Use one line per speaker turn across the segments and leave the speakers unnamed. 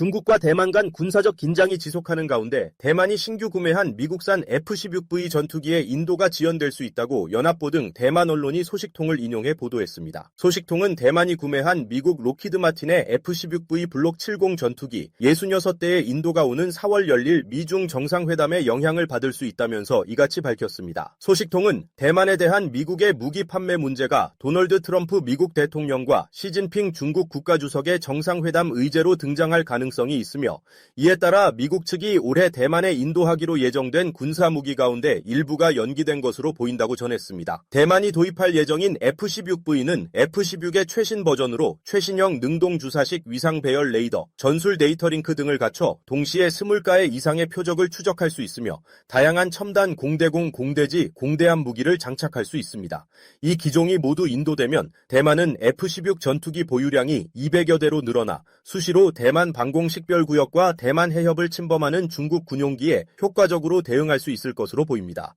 중국과 대만 간 군사적 긴장이 지속하는 가운데 대만이 신규 구매한 미국산 F-16V 전투기에 인도가 지원될 수 있다고 연합보 등 대만 언론이 소식통을 인용해 보도했습니다. 소식통은 대만이 구매한 미국 로키드 마틴의 F-16V 블록 70 전투기 66대에 인도가 오는 4월 열릴 미중 정상회담의 영향을 받을 수 있다면서 이같이 밝혔습니다. 소식통은 대만에 대한 미국의 무기 판매 문제가 도널드 트럼프 미국 대통령과 시진핑 중국 국가주석의 정상회담 의제로 등장할 가능성이 있으며 이에 따라 미국 측이 올해 대만에 인도하기로 예정된 군사무기 가운데 일부가 연기된 것으로 보인다고 전했습니다. 대만이 도입할 예정인 F-16V는 F-16의 최신 버전으로 최신형 능동주사식 위상 배열 레이더, 전술 데이터 링크 등을 갖춰 동시에 20가의 이상의 표적을 추적할 수 있으며 다양한 첨단 공대공, 공대지, 공대함 무기를 장착할 수 있습니다. 이 기종이 모두 인도되면 대만은 F-16 전투기 보유량이 200여 대로 늘어나 수시로 대만 방공식별구역과 대만 해협을 침범하는 중국 군용기에 효과적으로 대응할 수 있을 것으로 보입니다.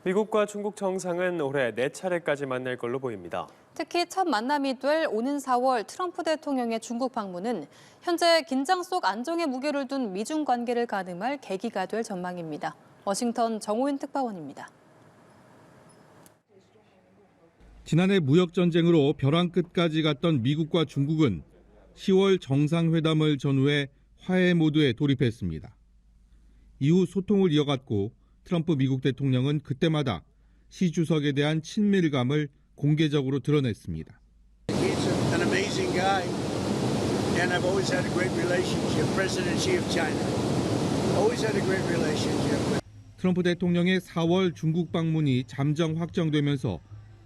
미국과 중국 정상은 올해 4차례까지 만날 걸로 보입니다.
특히 첫 만남이 될 오는 4월 트럼프 대통령의 중국 방문은 현재 긴장 속 안정의 무게를 둔 미중 관계를 가늠할 계기가 될 전망입니다. 워싱턴 정호윤 특파원입니다.
지난해 무역전쟁으로 벼랑 끝까지 갔던 미국과 중국은 10월 정상회담을 전후해 화해 모드에 돌입했습니다. 이후 소통을 이어갔고 트럼프 미국 대통령은 그때마다 시 주석에 대한 친밀감을 공개적으로 드러냈습니다.
He's an amazing guy, and I've always had a great relationship. President Xi of China, always had a great relationship.
트럼프 대통령의 4월 중국 방문이 잠정 확정되면서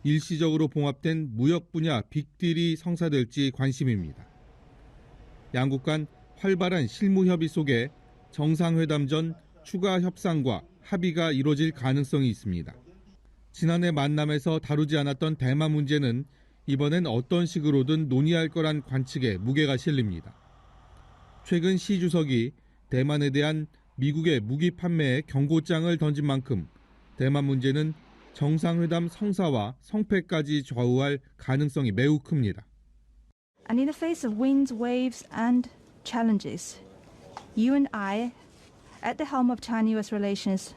일시적으로 봉합된 무역 분야 빅딜이 성사될지 관심입니다. 양국 간 활발한 실무 협의 속에 정상회담 전 추가 협상과 합의가 이뤄질 가능성이 있습니다. 지난해 만남에서 다루지 않았던 대만 문제는 이번엔 어떤 식으로든 논의할 거란 관측에 무게가 실립니다. 최근 시 주석이 대만에 대한 미국의 무기 판매에 경고장을 던진 만큼 대만 문제는 정상회담 성사와 성패까지 좌우할 가능성이 매우 큽니다.
And in the face of winds, waves, and challenges, you and I, at the helm of China-U.S. relations,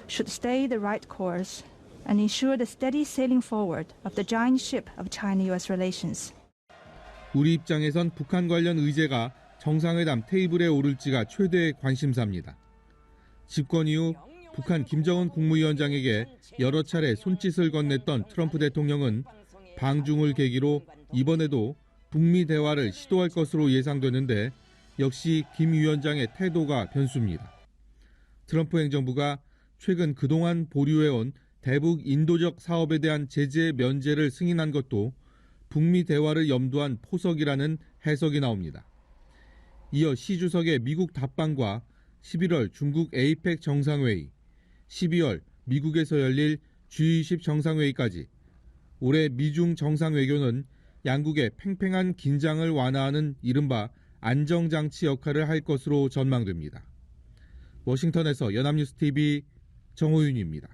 should stay the right course and ensure the steady sailing forward of the giant ship of China-U.S. relations.
우리 입장에선 북한 관련 의제가 정상회담 테이블에 오를지가 최대의 관심사입니다. 집권 이후 북한 김정은 국무위원장에게 여러 차례 손짓을 건넸던 트럼프 대통령은 방중을 계기로 이번에도 북미 대화를 시도할 것으로 예상되는데 역시 김 위원장의 태도가 변수입니다. 트럼프 행정부가 최근 그동안 보류해온 대북 인도적 사업에 대한 제재 면제를 승인한 것도 북미 대화를 염두한 포석이라는 해석이 나옵니다. 이어 시 주석의 미국 답방과 11월 중국 에이펙 정상회의, 12월 미국에서 열릴 G20 정상회의까지 올해 미중 정상외교는 양국의 팽팽한 긴장을 완화하는 이른바 안정장치 역할을 할 것으로 전망됩니다. 워싱턴에서 연합뉴스TV 정호윤입니다.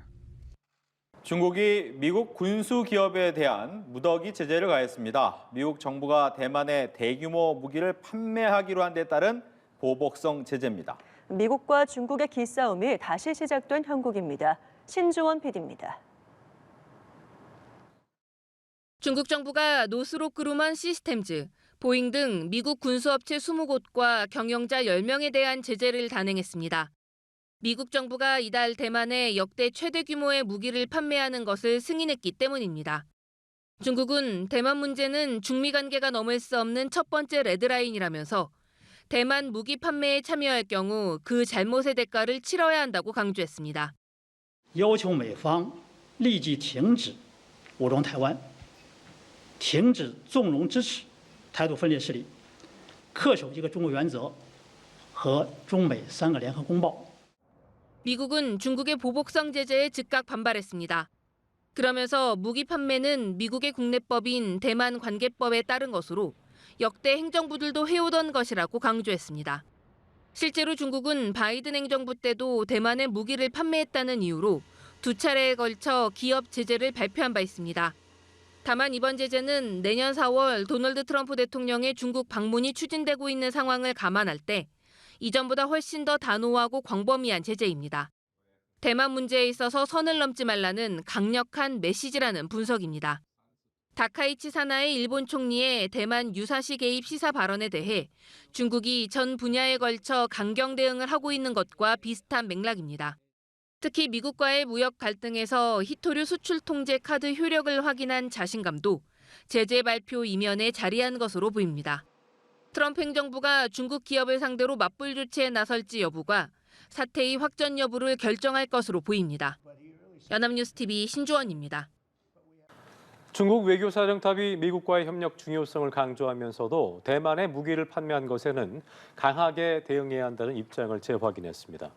중국이 미국 군수 기업에 대한 무더기 제재를 가했습니다. 미국 정부가 대만에 대규모 무기를 판매하기로 한 데 따른 보복성 제재입니다.
미국과 중국의 기싸움이 다시 시작된 형국입니다. 신주원 PD입니다.
중국 정부가 노스록 그루먼 시스템즈, 보잉 등 미국 군수업체 20곳과 경영자 10명에 대한 제재를 단행했습니다. 미국 정부가 이달 대만에 역대 최대 규모의 무기를 판매하는 것을 승인했기 때문입니다. 중국은 대만 문제는 중미 관계가 넘을 수 없는 첫 번째 레드라인이라면서 대만 무기 판매에 참여할 경우 그 잘못의 대가를 치러야 한다고 강조했습니다.
要求美方立即停止武装台湾，停止纵容支持台独分裂势力，恪守一个中国原则和中美3个联合公报。
미국은 중국의 보복성 제재에 즉각 반발했습니다. 그러면서 무기 판매는 미국의 국내법인 대만 관계법에 따른 것으로 역대 행정부들도 해오던 것이라고 강조했습니다. 실제로 중국은 바이든 행정부 때도 대만에 무기를 판매했다는 이유로 두 차례에 걸쳐 기업 제재를 발표한 바 있습니다. 다만 이번 제재는 내년 4월 도널드 트럼프 대통령의 중국 방문이 추진되고 있는 상황을 감안할 때 이전보다 훨씬 더 단호하고 광범위한 제재입니다. 대만 문제에 있어서 선을 넘지 말라는 강력한 메시지라는 분석입니다. 다카이치 사나이 일본 총리의 대만 유사시 개입 시사 발언에 대해 중국이 전 분야에 걸쳐 강경 대응을 하고 있는 것과 비슷한 맥락입니다. 특히 미국과의 무역 갈등에서 희토류 수출 통제 카드 효력을 확인한 자신감도 제재 발표 이면에 자리한 것으로 보입니다. 트럼프 행정부가 중국 기업을 상대로 맞불 조치에 나설지 여부가 사태의 확전 여부를 결정할 것으로 보입니다. 연합뉴스TV 신주원입니다.
중국 외교사령탑이 미국과의 협력 중요성을 강조하면서도 대만에 무기를 판매한 것에는 강하게 대응해야 한다는 입장을 재확인했습니다.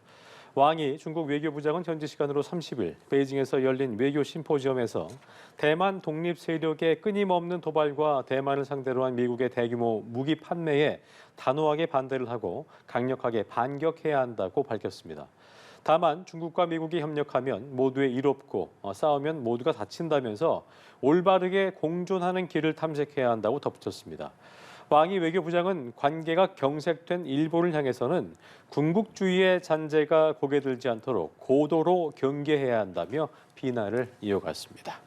왕이 중국 외교부장은 현지 시간으로 30일 베이징에서 열린 외교 심포지엄에서 대만 독립 세력의 끊임없는 도발과 대만을 상대로 한 미국의 대규모 무기 판매에 단호하게 반대를 하고 강력하게 반격해야 한다고 밝혔습니다. 다만 중국과 미국이 협력하면 모두에 이롭고 싸우면 모두가 다친다면서 올바르게 공존하는 길을 탐색해야 한다고 덧붙였습니다. 왕이 외교부장은 관계가 경색된 일본을 향해서는 군국주의의 잔재가 고개 들지 않도록 고도로 경계해야 한다며 비난을 이어갔습니다.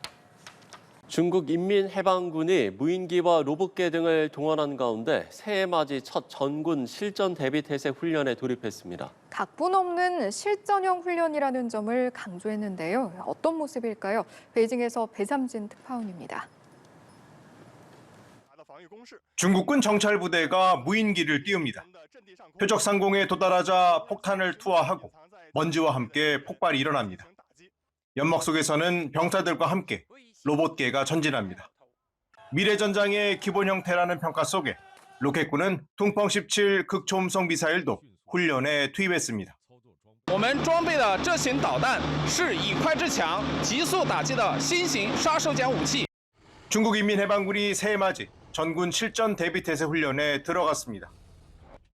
중국 인민해방군이 무인기와 로봇개 등을 동원한 가운데 새해 맞이 첫 전군 실전 대비 태세 훈련에 돌입했습니다.
각본 없는 실전형 훈련이라는 점을 강조했는데요. 어떤 모습일까요? 베이징에서 배삼진 특파원입니다.
중국군 정찰부대가 무인기를 띄웁니다. 표적 상공에 도달하자 폭탄을 투하하고 먼지와 함께 폭발이 일어납니다. 연막 속에서는 병사들과 함께 로봇개가 전진합니다. 미래전장의 기본 형태라는 평가 속에 로켓군은 둥펑 17 극초음속 미사일도 훈련에 투입했습니다.
我们装备的这型导弹是以快制强、急速打击的新型杀手锏武器。
중국 인민해방군이 새해맞이 전군 실전 대비태세 훈련에 들어갔습니다.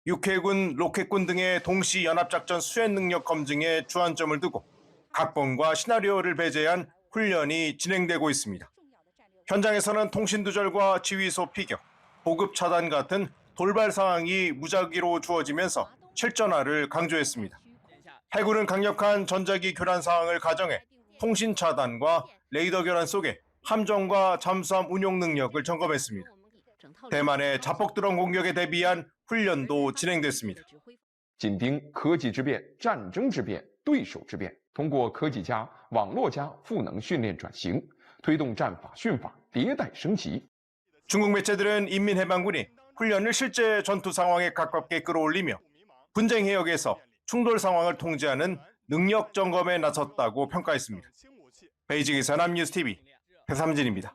육해군, 로켓군 등의 동시 연합작전 수행 능력 검증에 주안점을 두고 각본과 시나리오를 배제한 훈련이 진행되고 있습니다. 현장에서는 통신 두절과 지휘소 피격, 보급 차단 같은 돌발 상황이 무작위로 주어지면서 실전화를 강조했습니다. 해군은 강력한 전자기 교란 상황을 가정해 통신 차단과 레이더 교란 속에 함정과 잠수함 운용 능력을 점검했습니다. 대만의 자폭 드론 공격에 대비한 훈련도 진행됐습니다.
紧盯科技之变、战争之变、对手之变，通过科技加、网络加赋能训练转型，推动战法训法迭代升级。
중국 매체들은 인민해방군이 훈련을 실제 전투 상황에 가깝게 끌어올리며 분쟁 해역에서 충돌 상황을 통제하는 능력 점검에 나섰다고 평가했습니다. 베이징에서 연합뉴스TV 배삼진입니다.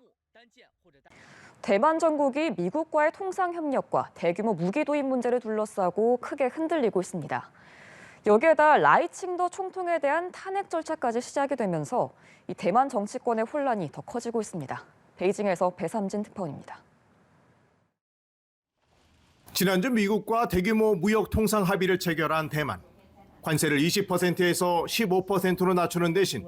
대만 정국이 미국과의 통상 협력과 대규모 무기 도입 문제를 둘러싸고 크게 흔들리고 있습니다. 여기에다 라이칭더 총통에 대한 탄핵 절차까지 시작이 되면서 이 대만 정치권의 혼란이 더 커지고 있습니다. 베이징에서 배삼진 특파원입니다.
지난주 미국과 대규모 무역 통상 합의를 체결한 대만. 관세를 20%에서 15%로 낮추는 대신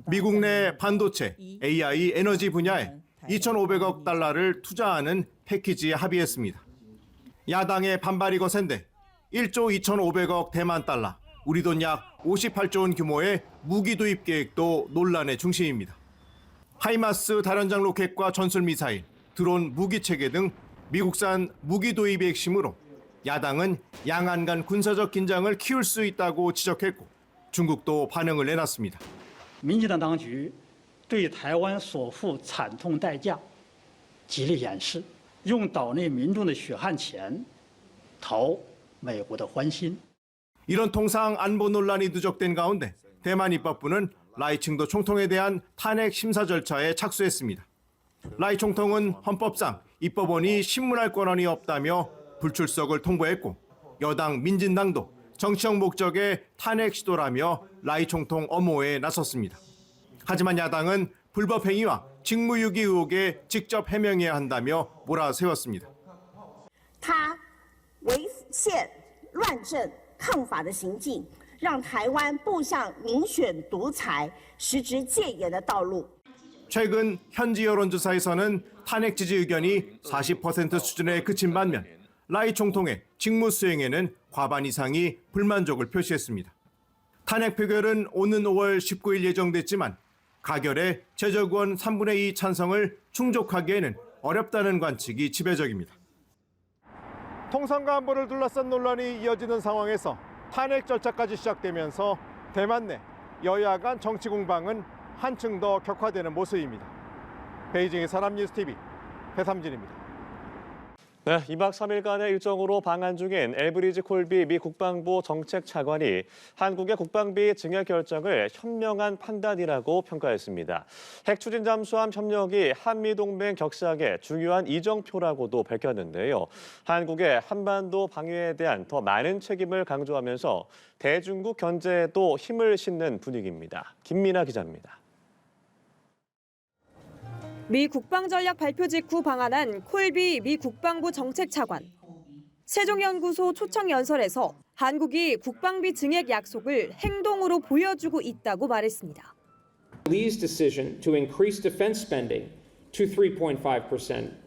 미국 내 반도체, AI, 에너지 분야에 2,500억 달러를 투자하는 패키지에 합의했습니다. 야당의 반발이 거센데 1조 2,500억 대만 달러, 우리 돈 약 58조 원 규모의 무기 도입 계획도 논란의 중심입니다. 하이마스 다련장 로켓과 전술 미사일, 드론 무기 체계 등 미국산 무기 도입의 핵심으로 야당은 양안 간 군사적 긴장을 키울 수 있다고 지적했고 중국도 반응을 내놨습니다.
民进党当局对台湾所付惨痛代价极力掩饰，用岛内民众的血汗钱讨美国的欢心。
이런 통상 안보 논란이 누적된 가운데 대만 입법부는 라이칭더 총통에 대한 탄핵 심사 절차에 착수했습니다. 라이 총통은 헌법상 입법원이 심문할 권한이 없다며 불출석을 통보했고 여당 민진당도 정치적 목적의 탄핵 시도라며 라이 총통 엄호에 나섰습니다. 하지만 야당은 불법 행위와 직무유기 의혹에 직접 해명해야 한다며 몰아세웠습니다.
他违宪乱政抗法的行径，让台湾步向民选独裁、实质戒严的道路。
최근 현지 여론조사에서는 탄핵 지지 의견이 40% 수준에 그친 반면 라이 총통의 직무 수행에는 과반 이상이 불만족을 표시했습니다. 탄핵 표결은 오는 5월 19일 예정됐지만 가결에 제적의원 3분의 2 찬성을 충족하기에는 어렵다는 관측이 지배적입니다. 통상과 안보를 둘러싼 논란이 이어지는 상황에서 탄핵 절차까지 시작되면서 대만 내 여야 간 정치 공방은 한층 더 격화되는 모습입니다. 베이징의 사람뉴스TV 배삼진입니다.
네, 2박 3일간의 일정으로 방한 중인 엘브리지 콜비 미 국방부 정책차관이 한국의 국방비 증액 결정을 현명한 판단이라고 평가했습니다. 핵 추진 잠수함 협력이 한미동맹 격상의 중요한 이정표라고도 밝혔는데요. 한국의 한반도 방위에 대한 더 많은 책임을 강조하면서 대중국 견제에도 힘을 싣는 분위기입니다. 김민아 기자입니다.
미 국방전략 발표 직후 방한한 콜비 미 국방부 정책차관. 세종연구소 초청연설에서 한국이 국방비 증액 약속을 행동으로 보여주고 있다고 말했습니다.
Lee's decision to increase defense spending to 3.5%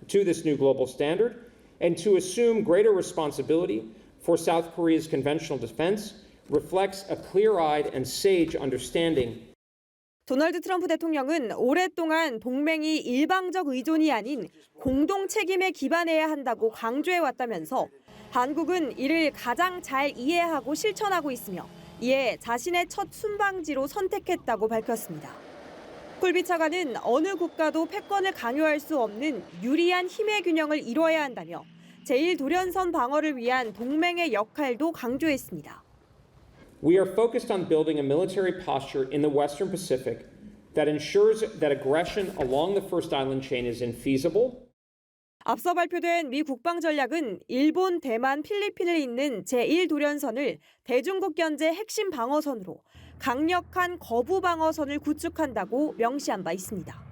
to this new global standard and to assume greater responsibility for South Korea's conventional defense reflects a clear-eyed and sage understanding.
도널드 트럼프 대통령은 오랫동안 동맹이 일방적 의존이 아닌 공동 책임에 기반해야 한다고 강조해왔다면서 한국은 이를 가장 잘 이해하고 실천하고 있으며 이에 자신의 첫 순방지로 선택했다고 밝혔습니다. 콜비 차관은 어느 국가도 패권을 강요할 수 없는 유리한 힘의 균형을 이뤄야 한다며 제1도련선 방어를 위한 동맹의 역할도 강조했습니다.
We are focused on building a military posture in the Western Pacific that ensures that aggression along the First Island chain is infeasible.
앞서 발표된 미 국방 전략은 일본, 대만, 필리핀을 잇는 제1도련선을 대중국 견제 핵심 방어선으로 강력한 거부 방어선을 구축한다고 명시한 바 있습니다.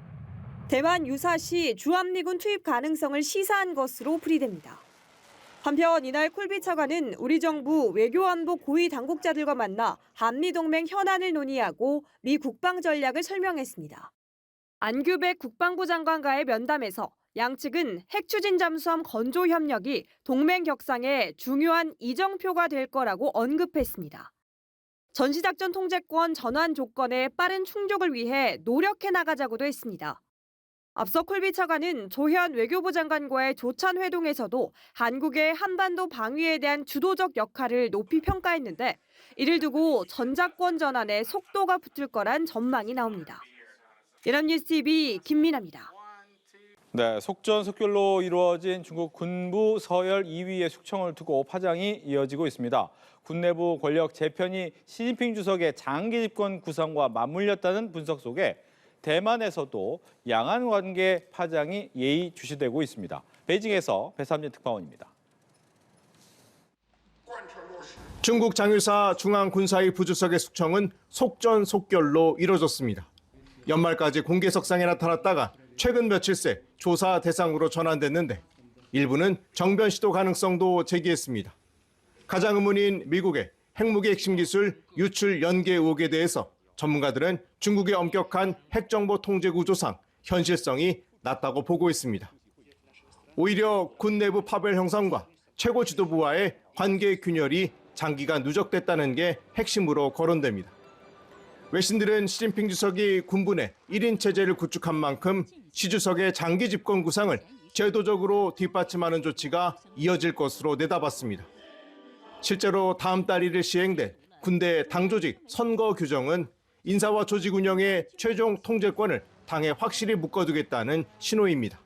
대만 유사시 주한미군 투입 가능성을 시사한 것으로 풀이됩니다. 한편 이날 콜비 차관은 우리 정부 외교안보 고위 당국자들과 만나 한미동맹 현안을 논의하고 미 국방 전략을 설명했습니다. 안규백 국방부 장관과의 면담에서 양측은 핵 추진 잠수함 건조 협력이 동맹 격상의 중요한 이정표가 될 거라고 언급했습니다. 전시작전 통제권 전환 조건의 빠른 충족을 위해 노력해 나가자고도 했습니다. 앞서 콜비 차관은 조현 외교부 장관과의 조찬 회동에서도 한국의 한반도 방위에 대한 주도적 역할을 높이 평가했는데 이를 두고 전작권 전환에 속도가 붙을 거란 전망이 나옵니다. 연합뉴스TV 김민아입니다.
네, 속전속결로 이루어진 중국 군부 서열 2위의 숙청을 두고 파장이 이어지고 있습니다. 군 내부 권력 재편이 시진핑 주석의 장기 집권 구상과 맞물렸다는 분석 속에 대만에서도 양안 관계 파장이 예의주시되고 있습니다. 베이징에서 배삼진 특파원입니다.
중국 장유사 중앙군사위 부주석의 숙청은 속전속결로 이뤄졌습니다. 연말까지 공개석상에 나타났다가 최근 며칠 새 조사 대상으로 전환됐는데 일부는 정변 시도 가능성도 제기했습니다. 가장 의문인 미국의 핵무기 핵심 기술 유출 연계 의혹에 대해서 전문가들은 중국의 엄격한 핵정보 통제 구조상 현실성이 낮다고 보고 있습니다. 오히려 군 내부 파벌 형성과 최고 지도부와의 관계 균열이 장기간 누적됐다는 게 핵심으로 거론됩니다. 외신들은 시진핑 주석이 군부 내 1인 체제를 구축한 만큼 시 주석의 장기 집권 구상을 제도적으로 뒷받침하는 조치가 이어질 것으로 내다봤습니다. 실제로 다음 달 1일 시행된 군대 당조직 선거 규정은 인사와 조직 운영의 최종 통제권을 당에 확실히 묶어두겠다는 신호입니다.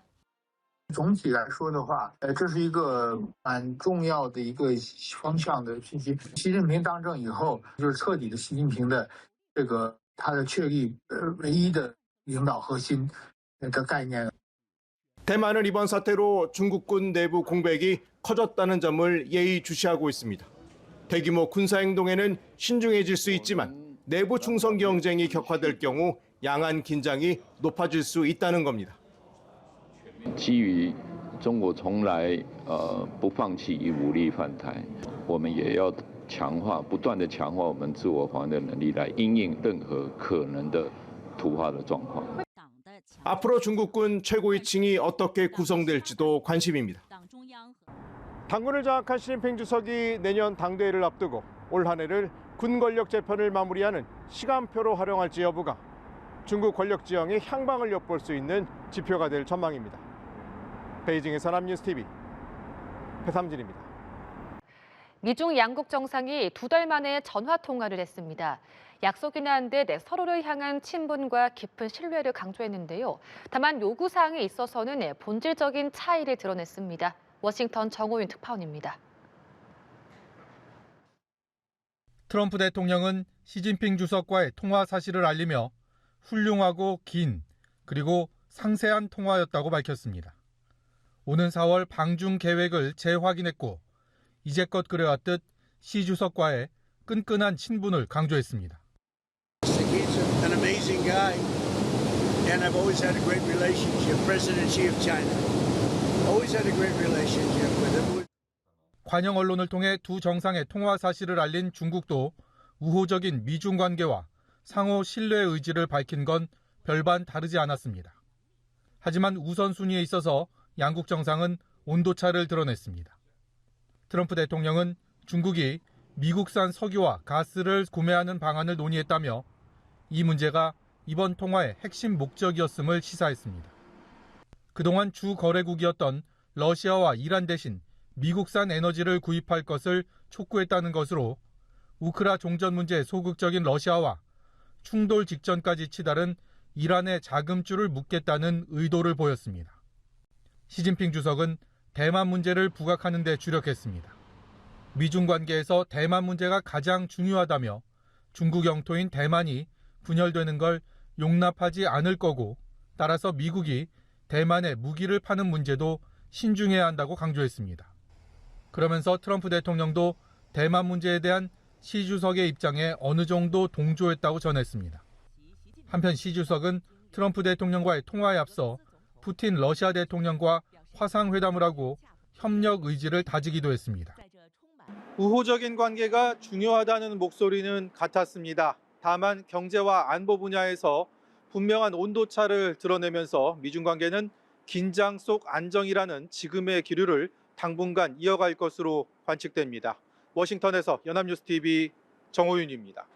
总体来说的话，这是一个蛮重要的一个方向的信息。习近平当政以后，就是彻底的习近平的这个他的确立唯一的领导核心的概念。
대만은 이번 사태로 중국군 내부 공백이 커졌다는 점을 예의주시하고 있습니다. 대규모 군사행동에는 신중해질 수 있지만 내부 충성 경쟁이 격화될 경우 양안 긴장이 높아질 수 있다는 겁니다.
基于中国从来不放弃以武力犯台，我们也要不断的强化我们自我防卫的能力，来因应任何可能的突发的状况。
앞으로 중국군 최고위층이 어떻게 구성될지도 관심입니다.
당군을 장악한 시진핑 주석이 내년 당대회를 앞두고 올 한 해를 군 권력 재편을 마무리하는 시간표로 활용할지 여부가 중국 권력 지형의 향방을 엿볼 수 있는 지표가 될 전망입니다. 베이징에서 남뉴스TV 배삼진입니다.
미중 양국 정상이 2달 만에 전화 통화를 했습니다. 약속이나 한 듯 서로를 향한 친분과 깊은 신뢰를 강조했는데요. 다만 요구사항에 있어서는 본질적인 차이를 드러냈습니다. 워싱턴 정호윤 특파원입니다.
트럼프 대통령은 시진핑 주석과의 통화 사실을 알리며 훌륭하고 긴 그리고 상세한 통화였다고 밝혔습니다. 오는 4월 방중 계획을 재확인했고 이제껏 그래왔듯 시 주석과의 끈끈한 친분을 강조했습니다.
He's an amazing guy, and I've always had a great relationship. President Xi of China, always had a great relationship with him.
관영 언론을 통해 두 정상의 통화 사실을 알린 중국도 우호적인 미중 관계와 상호 신뢰 의지를 밝힌 건 별반 다르지 않았습니다. 하지만 우선순위에 있어서 양국 정상은 온도차를 드러냈습니다. 트럼프 대통령은 중국이 미국산 석유와 가스를 구매하는 방안을 논의했다며 이 문제가 이번 통화의 핵심 목적이었음을 시사했습니다. 그동안 주 거래국이었던 러시아와 이란 대신 미국산 에너지를 구입할 것을 촉구했다는 것으로 우크라 종전 문제에 소극적인 러시아와 충돌 직전까지 치달은 이란의 자금줄을 묶겠다는 의도를 보였습니다. 시진핑 주석은 대만 문제를 부각하는 데 주력했습니다. 미중 관계에서 대만 문제가 가장 중요하다며 중국 영토인 대만이 분열되는 걸 용납하지 않을 거고 따라서 미국이 대만에 무기를 파는 문제도 신중해야 한다고 강조했습니다. 그러면서 트럼프 대통령도 대만 문제에 대한 시 주석의 입장에 어느 정도 동조했다고 전했습니다. 한편 시 주석은 트럼프 대통령과의 통화에 앞서 푸틴 러시아 대통령과 화상회담을 하고 협력 의지를 다지기도 했습니다.
우호적인 관계가 중요하다는 목소리는 같았습니다. 다만 경제와 안보 분야에서 분명한 온도차를 드러내면서 미중 관계는 긴장 속 안정이라는 지금의 기류를 당분간 이어갈 것으로 관측됩니다. 워싱턴에서 연합뉴스TV 정호윤입니다.